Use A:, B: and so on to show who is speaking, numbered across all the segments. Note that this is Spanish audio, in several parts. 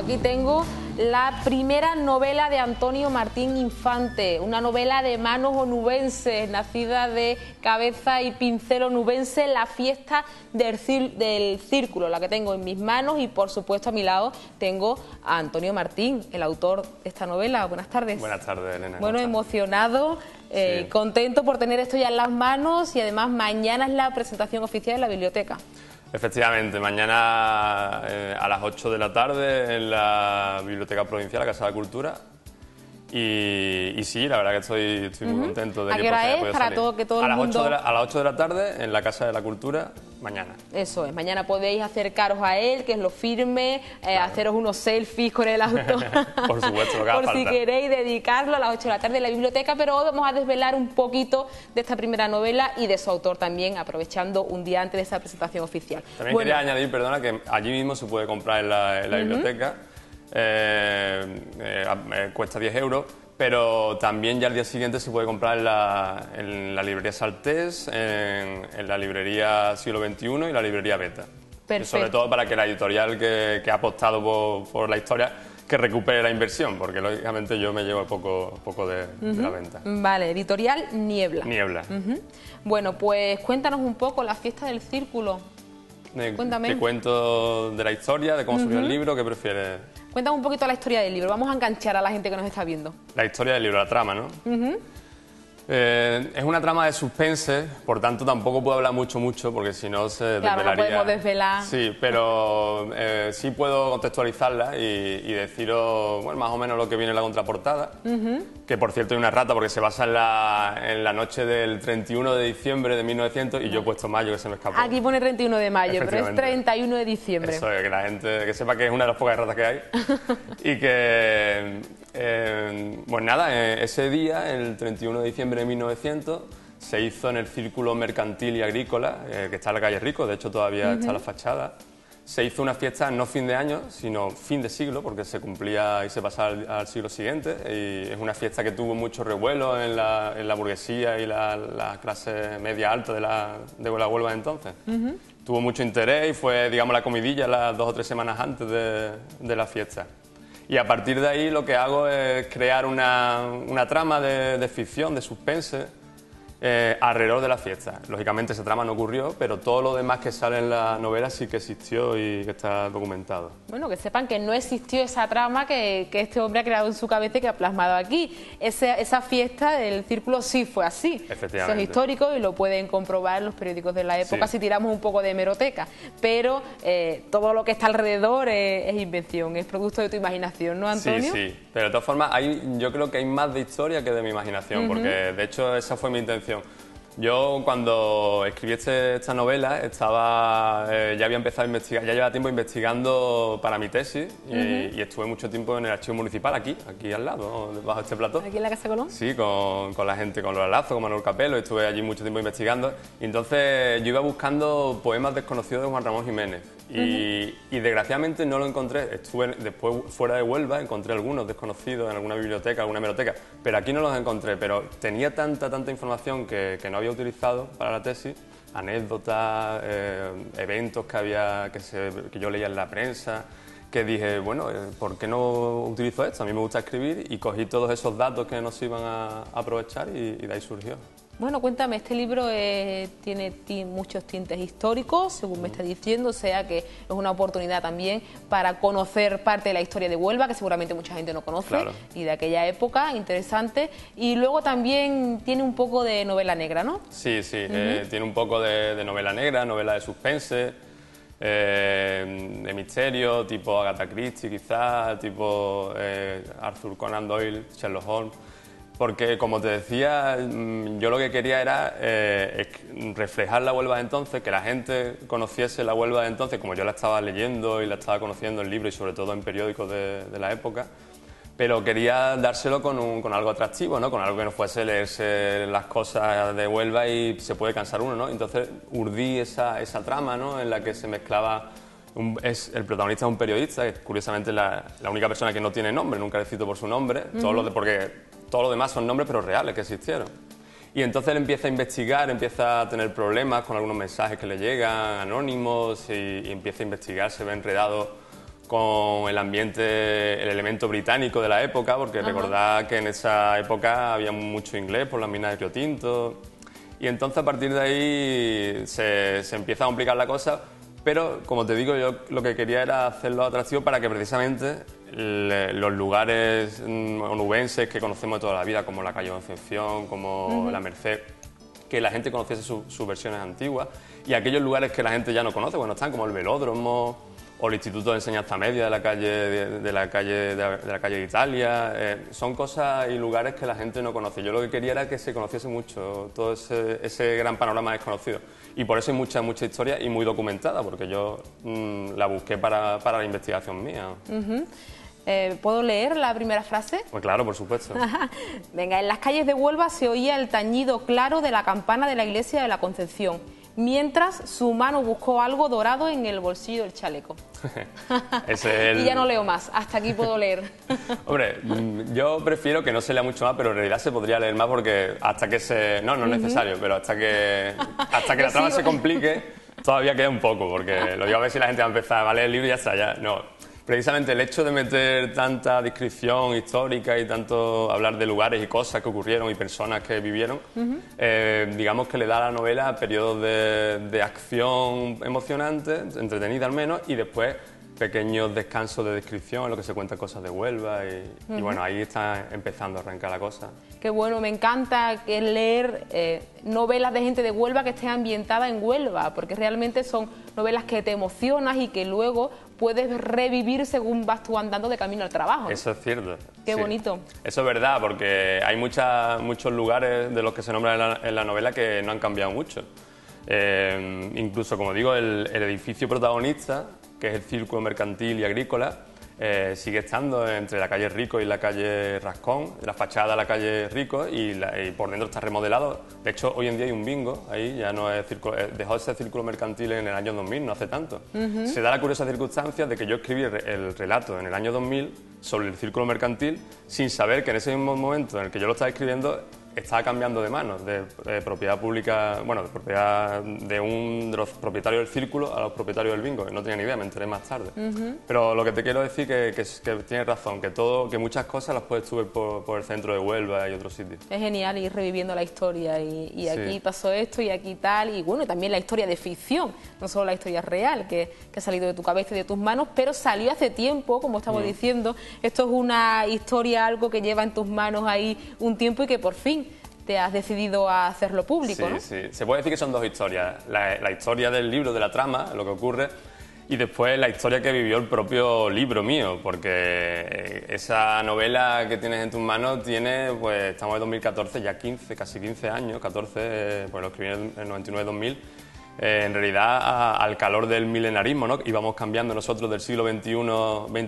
A: aquí tengo la primera novela de Antonio Martín Infante, una novela de manos onubenses, nacida de cabeza y pincel onubense, La fiesta del círculo, la que tengo en mis manos, y por supuesto a mi lado tengo a Antonio Martín, el autor de esta novela. Buenas tardes.
B: Buenas tardes, Elena.
A: Bueno, emocionado,
B: sí,
A: contento por tener esto ya en las manos, y además mañana es la presentación oficial en la biblioteca.
B: Efectivamente, mañana a las 8 de la tarde en la Biblioteca Provincial, la Casa de la Cultura. Y sí, la verdad que estoy muy contento de
A: ¿A
B: que
A: qué hora
B: haya
A: es?
B: podido
A: Para
B: salir.
A: todo, que todo el mundo...
B: A las 8 de la tarde en la Casa de la Cultura, mañana.
A: Eso es, mañana podéis acercaros a él, que os lo firme,
B: Claro.
A: haceros unos selfies con el autor.
B: Por supuesto, lo que haga
A: por si
B: falta.
A: queréis dedicarlo a las 8 de la tarde en la biblioteca, pero hoy vamos a desvelar un poquito de esta primera novela y de su autor también, aprovechando un día antes de esa presentación oficial.
B: También quería añadir, perdona, que allí mismo se puede comprar en la biblioteca, cuesta 10 euros, pero también ya al día siguiente se puede comprar en la librería Saltés, en la librería Siglo XXI y la librería Beta.
A: Perfecto.
B: Y sobre todo para que la editorial que ha apostado por la historia, que recupere la inversión, porque lógicamente yo me llevo poco de la venta.
A: Vale, editorial Niebla.
B: Niebla.
A: Bueno, pues cuéntanos un poco la fiesta del círculo. Cuéntame.
B: Te cuento de la historia, de cómo surgió el libro, ¿qué prefieres?
A: Cuéntame un poquito la historia del libro. Vamos a enganchar a la gente que nos está viendo.
B: La historia del libro, la trama, ¿no? Es una trama de suspense, por tanto tampoco puedo hablar mucho, porque si no se desvelaría.
A: Claro, no podemos desvelar.
B: Sí, pero sí puedo contextualizarla y deciros, bueno, más o menos lo que viene en la contraportada, que por cierto hay una rata porque se basa en la noche del 31 de diciembre de 1900 y yo he puesto mayo, que se me escapó.
A: Aquí pone 31 de mayo, pero es 31 de diciembre.
B: Eso es, que la gente que sepa que es una de las pocas ratas que hay. Y que, pues nada, ese día, el 31 de diciembre de 1900, se hizo en el Círculo Mercantil y Agrícola, que está en la calle Rico, de hecho todavía está la fachada. Se hizo una fiesta no fin de año, sino fin de siglo, porque se cumplía y se pasaba al siglo siguiente. Y es una fiesta que tuvo mucho revuelo en la burguesía y la clase media alta de la Huelva de entonces. Tuvo mucho interés y fue, digamos, la comidilla las 2 o 3 semanas antes de la fiesta. Y a partir de ahí lo que hago es crear una trama de ficción, de suspense, alrededor de la fiesta. Lógicamente esa trama no ocurrió, pero todo lo demás que sale en la novela sí que existió y que está documentado.
A: Bueno, que sepan que no existió esa trama que este hombre ha creado en su cabeza y que ha plasmado aquí. Esa fiesta del círculo sí fue así.
B: Efectivamente.
A: Eso es histórico y lo pueden comprobar en los periódicos de la época, si tiramos un poco de hemeroteca. Pero todo lo que está alrededor es invención, es producto de tu imaginación, ¿no, Antonio?
B: Sí, pero de todas formas yo creo que hay más de historia que de mi imaginación, porque de hecho esa fue mi intención. Yo cuando escribí esta novela ya había empezado a investigar, ya llevaba tiempo investigando para mi tesis y estuve mucho tiempo en el archivo municipal aquí al lado, ¿no? Bajo este plató.
A: ¿Aquí en la Casa Colón?
B: Sí, con la gente, con Lola Lazo, con Manuel Capelo, estuve allí mucho tiempo investigando. Y entonces yo iba buscando poemas desconocidos de Juan Ramón Jiménez y desgraciadamente no lo encontré. Estuve después fuera de Huelva, encontré algunos desconocidos en alguna biblioteca, alguna hemeroteca, pero aquí no los encontré. Pero tenía tanta información que no había utilizado para la tesis, anécdotas, eventos que yo leía en la prensa, que dije, bueno, ¿por qué no utilizo esto? A mí me gusta escribir y cogí todos esos datos que nos iban a aprovechar y de ahí surgió.
A: Bueno, cuéntame, este libro tiene muchos tintes históricos, según me está diciendo, o sea que es una oportunidad también para conocer parte de la historia de Huelva, que seguramente mucha gente no conoce,
B: claro,
A: y de aquella época, interesante. Y luego también tiene un poco de novela negra, ¿no?
B: Sí, tiene un poco de novela negra, novela de suspense, de misterio, tipo Agatha Christie quizás, tipo Arthur Conan Doyle, Sherlock Holmes. Porque, como te decía, yo lo que quería era reflejar la Huelva de entonces, que la gente conociese la Huelva de entonces, como yo la estaba leyendo y la estaba conociendo en libros y sobre todo en periódicos de la época, pero quería dárselo con algo atractivo, ¿no? Con algo que no fuese leerse las cosas de Huelva y se puede cansar uno, ¿no? Entonces urdí esa trama, ¿no? En la que se mezclaba... el protagonista es un periodista, que curiosamente es la única persona que no tiene nombre, nunca le cito por su nombre, porque todo lo demás son nombres pero reales que existieron. Y entonces él empieza a investigar, empieza a tener problemas con algunos mensajes que le llegan, anónimos, y empieza a investigar, se ve enredado con el ambiente, el elemento británico de la época, porque recordad que en esa época había mucho inglés por las minas de Río Tinto, y entonces a partir de ahí se empieza a complicar la cosa, pero como te digo, yo lo que quería era hacerlo atractivo para que precisamente los lugares onubenses que conocemos de toda la vida, como la calle Concepción, como la Merced, que la gente conociese sus versiones antiguas, y aquellos lugares que la gente ya no conoce, bueno, están como el Velódromo o el Instituto de Enseñanza Media de la calle de Italia. Son cosas y lugares que la gente no conoce. Yo lo que quería era que se conociese mucho todo ese gran panorama desconocido, y por eso hay mucha historia y muy documentada, porque yo la busqué para la investigación mía.
A: ¿Puedo leer la primera frase?
B: Pues claro, por supuesto.
A: Venga, en las calles de Huelva se oía el tañido claro de la campana de la iglesia de la Concepción, mientras su mano buscó algo dorado en el bolsillo del chaleco. Y ya no leo más, hasta aquí puedo leer.
B: Hombre, yo prefiero que no se lea mucho más, pero en realidad se podría leer más, porque hasta que se... No es necesario, pero hasta que la trama se complique todavía queda un poco, porque lo digo a ver si la gente va a empezar a leer el libro y ya está, ya. No. Precisamente el hecho de meter tanta descripción histórica y tanto hablar de lugares y cosas que ocurrieron y personas que vivieron, digamos que le da a la novela periodos de acción emocionante, entretenida al menos, y después pequeños descansos de descripción en lo que se cuentan cosas de Huelva y bueno, ahí está empezando a arrancar la cosa.
A: Qué bueno, me encanta leer novelas de gente de Huelva que estén ambientadas en Huelva, porque realmente son novelas que te emocionas y que luego puedes revivir según vas tú andando de camino al trabajo, ¿no?
B: Eso es cierto.
A: Qué bonito.
B: Eso es verdad, porque hay muchos lugares de los que se nombra en la novela que no han cambiado mucho. Incluso, como digo, el edificio protagonista, que es el Círculo Mercantil y Agrícola, sigue estando entre la calle Rico y la calle Rascón, la fachada de la calle Rico, y por dentro está remodelado. De hecho, hoy en día hay un bingo ahí, ya no es círculo, dejó de ser Círculo Mercantil en el año 2000, no hace tanto. Se da la curiosa circunstancia de que yo escribí el relato en el año 2000 sobre el Círculo Mercantil sin saber que en ese mismo momento en el que yo lo estaba escribiendo estaba cambiando de manos, de propiedad pública, bueno, de propiedad de los propietarios del círculo a los propietarios del bingo, que no tenía ni idea, me enteré más tarde. Pero lo que te quiero decir que tienes razón, que muchas cosas las puedes ver por el centro de Huelva y otros sitios.
A: Es genial ir reviviendo la historia y aquí pasó esto y aquí tal, y bueno, también la historia de ficción, no solo la historia real que ha salido de tu cabeza y de tus manos, pero salió hace tiempo, como estamos diciendo. Esto es una historia, algo que lleva en tus manos ahí un tiempo y que por fin te has decidido a hacerlo público, ¿no?
B: Sí, se puede decir que son dos historias. La historia del libro, de la trama, lo que ocurre, y después la historia que vivió el propio libro mío, porque esa novela que tienes en tus manos tiene, pues estamos en 2014, ya casi 15 años, 14, pues lo escribí en el 99-2000, en realidad al calor del milenarismo, ¿no? Íbamos cambiando nosotros del siglo XX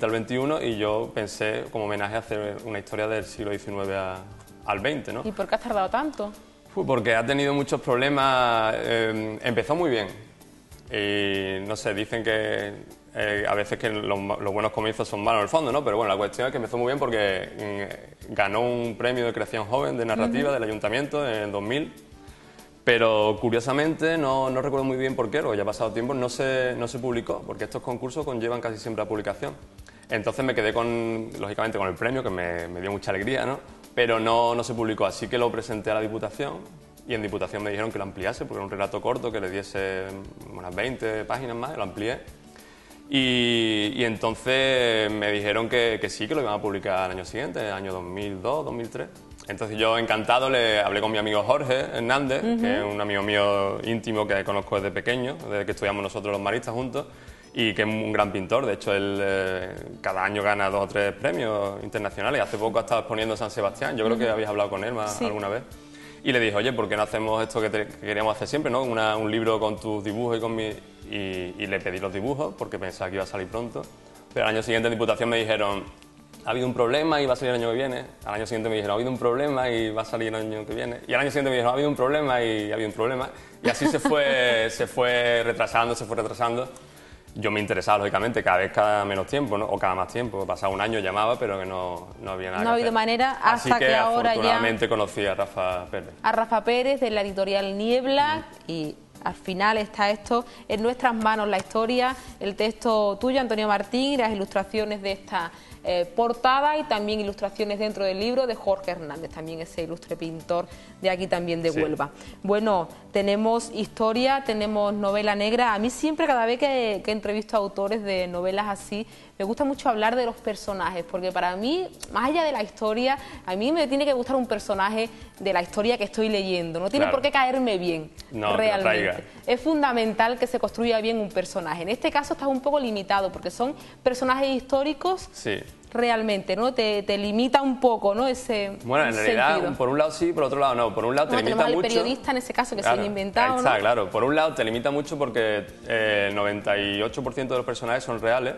B: al XXI, y yo pensé, como homenaje, hacer una historia del siglo XIX al 20, ¿no?
A: ¿Y por qué has tardado tanto?
B: Porque ha tenido muchos problemas. Empezó muy bien y no sé, dicen que a veces que los buenos comienzos son malos en el fondo, ¿no? Pero bueno, la cuestión es que empezó muy bien porque ganó un premio de creación joven de narrativa del ayuntamiento en el 2000, pero curiosamente no recuerdo muy bien por qué, porque ya ha pasado tiempo, no se publicó, porque estos concursos conllevan casi siempre a publicación. Entonces me quedé lógicamente con el premio, que me dio mucha alegría, ¿no? Pero no se publicó, así que lo presenté a la Diputación, y en Diputación me dijeron que lo ampliase, porque era un relato corto, que le diese unas 20 páginas más, y lo amplié. Y entonces me dijeron que sí, que lo iban a publicar al año siguiente, el año 2002, 2003. Entonces yo, encantado, le hablé con mi amigo Jorge Hernández, que es un amigo mío íntimo que conozco desde pequeño, desde que estudiamos nosotros los maristas juntos, y que es un gran pintor. De hecho, él cada año gana 2 o 3 premios internacionales. Hace poco ha estado exponiendo en San Sebastián. Yo creo que habéis hablado con él alguna vez. Y le dije, oye, ¿por qué no hacemos esto que queríamos hacer siempre, ¿no? Un libro con tus dibujos y con mi... Y le pedí los dibujos porque pensaba que iba a salir pronto. Pero al año siguiente en Diputación me dijeron, ha habido un problema y va a salir el año que viene. Al año siguiente me dijeron, ha habido un problema y va a salir el año que viene. Y al año siguiente me dijeron, ha habido un problema y ha habido un problema. Y así se fue retrasando. Yo me interesaba, lógicamente, cada menos tiempo, ¿no? O cada más tiempo. Pasaba un año, llamaba, pero que no había nada.
A: No ha habido manera, hasta que ahora ya...
B: afortunadamente conocí a Rafa Pérez.
A: A Rafa Pérez, de la editorial Niebla, y Al final está esto en nuestras manos, la historia, el texto tuyo, Antonio Martín, y las ilustraciones de esta portada, y también ilustraciones dentro del libro de Jorge Hernández, también ese ilustre pintor de aquí también de Huelva. Bueno, tenemos historia, tenemos novela negra. A mí siempre, cada vez que entrevisto a autores de novelas así, me gusta mucho hablar de los personajes, porque para mí, más allá de la historia, a mí me tiene que gustar un personaje de la historia que estoy leyendo. No tiene por qué caerme bien, realmente. Es fundamental que se construya bien un personaje. En este caso estás un poco limitado, porque son personajes históricos. Realmente, ¿no? Te limita un poco, ¿no? Ese
B: bueno, en realidad,
A: sentido.
B: Por un lado sí, por otro lado no. Por un lado te limita mucho.
A: Tenemos al periodista en ese caso que se han inventado,
B: ahí está,
A: ¿no?
B: claro. Por un lado te limita mucho porque el 98% de los personajes son reales,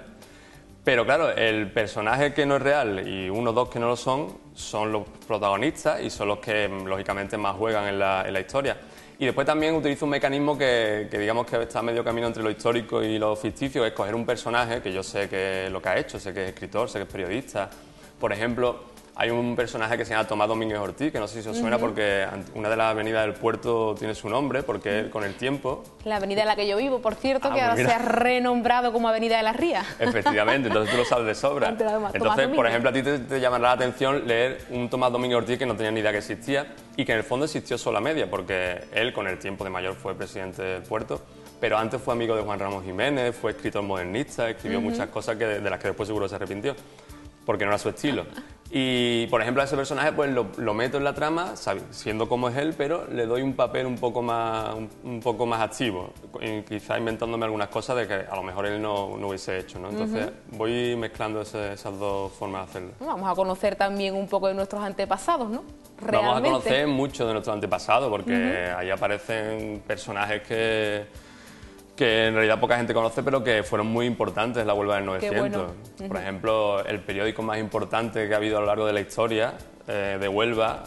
B: pero claro, el personaje que no es real y uno o dos que no lo son los protagonistas y son los que lógicamente más juegan en la historia. Y después también utilizo un mecanismo que digamos que está a medio camino entre lo histórico y lo ficticio, es coger un personaje que yo sé que lo que ha hecho, sé que es escritor, sé que es periodista. Por ejemplo, hay un personaje que se llama Tomás Domínguez Ortiz, que no sé si os suena porque una de las avenidas del puerto tiene su nombre, porque él, con el tiempo...
A: La avenida en la que yo vivo, por cierto, que ahora se ha renombrado como Avenida de las Rías.
B: Efectivamente, entonces tú lo sabes de sobra. Entonces, por ejemplo, a ti te llamará la atención leer un Tomás Domínguez Ortiz que no tenía ni idea que existía y que en el fondo existió solo a media, porque él con el tiempo de mayor fue presidente del puerto, pero antes fue amigo de Juan Ramón Jiménez, fue escritor modernista, escribió muchas cosas de las que después seguro se arrepintió, porque no era su estilo. Y, por ejemplo, a ese personaje pues lo meto en la trama, siendo como es él, pero le doy un papel un poco más activo, quizá inventándome algunas cosas de que a lo mejor él no hubiese hecho, ¿no? Entonces voy mezclando esas dos formas de hacerlo.
A: Vamos a conocer también un poco de nuestros antepasados, ¿no? Realmente.
B: Vamos a conocer mucho de nuestros antepasados, porque ahí aparecen personajes que en realidad poca gente conoce, pero que fueron muy importantes en la Huelva del 900. Bueno. Por ejemplo, el periódico más importante que ha habido a lo largo de la historia de Huelva,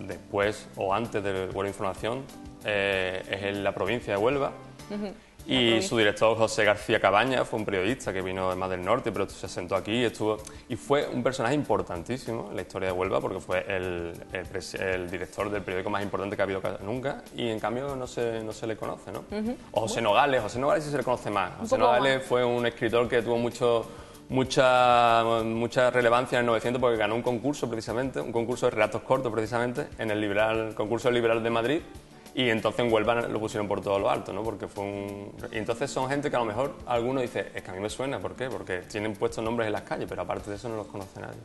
B: después o antes de Huelva Información, es en la provincia de Huelva. Y su director, José García Cabañas, fue un periodista que vino más del norte, pero se asentó aquí y fue un personaje importantísimo en la historia de Huelva, porque fue el director del periódico más importante que ha habido nunca, y en cambio no se le conoce, ¿no? O José Nogales sí se le conoce más. José Nogales fue un escritor que tuvo mucha relevancia en el 900 porque ganó un concurso precisamente, un concurso de relatos cortos precisamente, en el concurso Liberal de Madrid. Y entonces en Huelva lo pusieron por todo lo alto, ¿no? Porque y entonces son gente que a lo mejor alguno dice, es que a mí me suena, ¿por qué? Porque tienen puestos nombres en las calles, pero aparte de eso no los conoce nadie.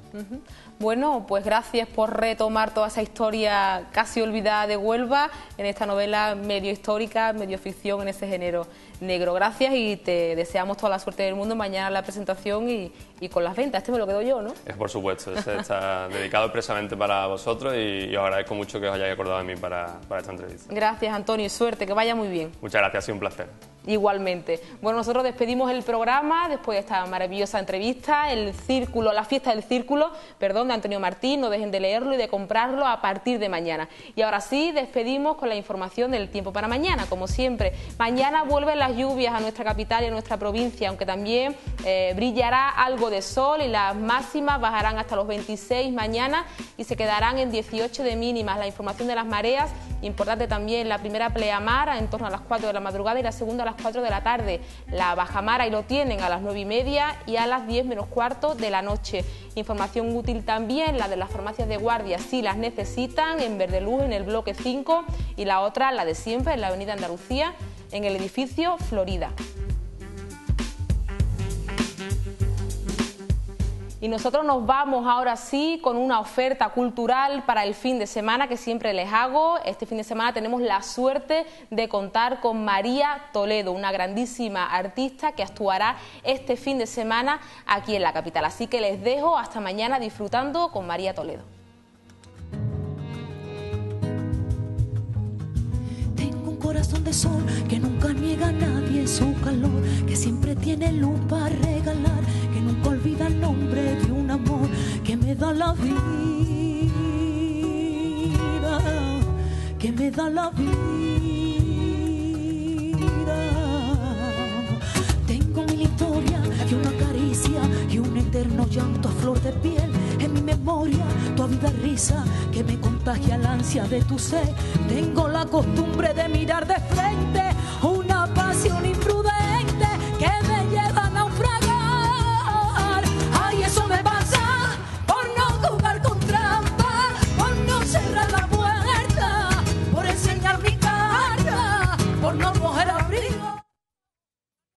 A: Bueno, pues gracias por retomar toda esa historia casi olvidada de Huelva en esta novela medio histórica, medio ficción en ese género negro. Gracias y te deseamos toda la suerte del mundo mañana en la presentación y con las ventas. Este me lo quedo yo, ¿no?
B: Es por supuesto, está dedicado expresamente para vosotros y os agradezco mucho que os hayáis acordado de mí para esta entrevista.
A: Gracias, Antonio, y suerte, que vaya muy bien.
B: Muchas gracias, ha sido un placer.
A: Igualmente. Bueno, nosotros despedimos el programa después de esta maravillosa entrevista, la fiesta del círculo, de Antonio Martín. No dejen de leerlo y de comprarlo a partir de mañana. Y ahora sí, despedimos con la información del tiempo para mañana, como siempre. Mañana vuelven las lluvias a nuestra capital y a nuestra provincia, aunque también brillará algo de sol y las máximas bajarán hasta los 26 mañana y se quedarán en 18 de mínimas. La información de las mareas, importante también la primera pleamar en torno a las 4 de la madrugada y la segunda a las 4 de la tarde. La bajamar ahí lo tienen a las 9:30 y a las 10 menos cuarto de la noche. Información útil también la de las farmacias de guardia, si las necesitan, en Verde Luz, en el bloque 5, y la otra, la de siempre, en la avenida Andalucía, en el edificio Florida. Y nosotros nos vamos ahora sí con una oferta cultural para el fin de semana que siempre les hago. Este fin de semana tenemos la suerte de contar con María Toledo, una grandísima artista que actuará este fin de semana aquí en la capital. Así que les dejo hasta mañana disfrutando con María Toledo.
C: Tengo un corazón de sol que nunca niega a nadie su calor, que siempre tiene luz para regalar, que nunca olvida el nombre de un amor que me da la vida, que me da la vida. Tengo mil historias y una caricia y un eterno llanto a flor de piel, en mi memoria tu ávida risa que me contagia la ansia de tu ser. Tengo la costumbre de mirar de frente una